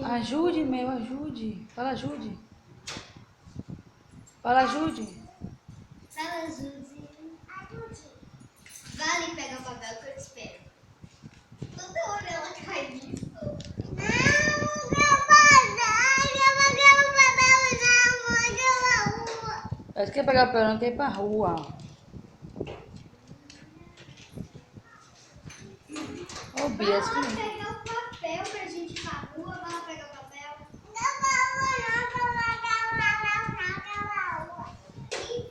Ajude, meu, ajude. Fala, ajude. Fala, ajude. Fala, ajude. Vai ali pegar o papel que eu te espero. Toda hora ela cai nisso. Ela quer pegar o papel, não quer ir pra rua. Ô, Bia, Vai lá pegar o papel pra gente ir pra rua. Vai lá pegar o papel.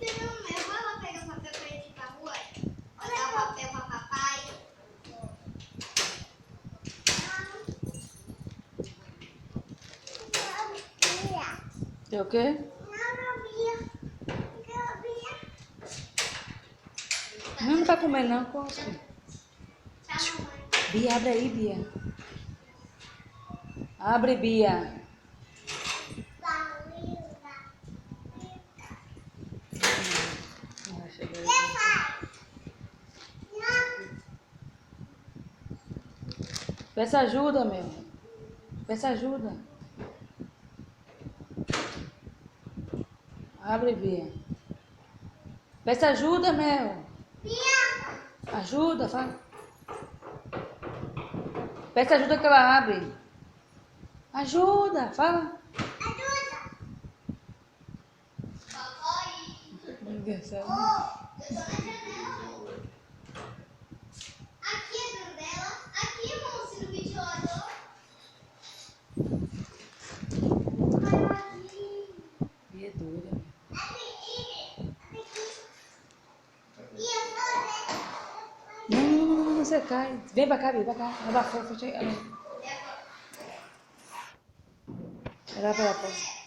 Então, vai lá pegar o papel pra gente ir pra rua. Dar o papel pra papai. Tem o quê? Não tá comendo, não, cospe. Tchau, mamãe. Bia, abre aí, Bia. Abre, Bia. Peça ajuda, meu. Peça ajuda. Abre, Bia. Peça ajuda, meu. Ajuda, fala. Peça ajuda que ela abre. Ajuda, fala. Engraçado. Eu tô na janela. Aqui é dentro dela. Aqui, moço, no ventilador. Bia é doida. Não, você cai. Vem pra cá, Bia, pra cá. Abafou, fecha aí. Ela vai pra lá.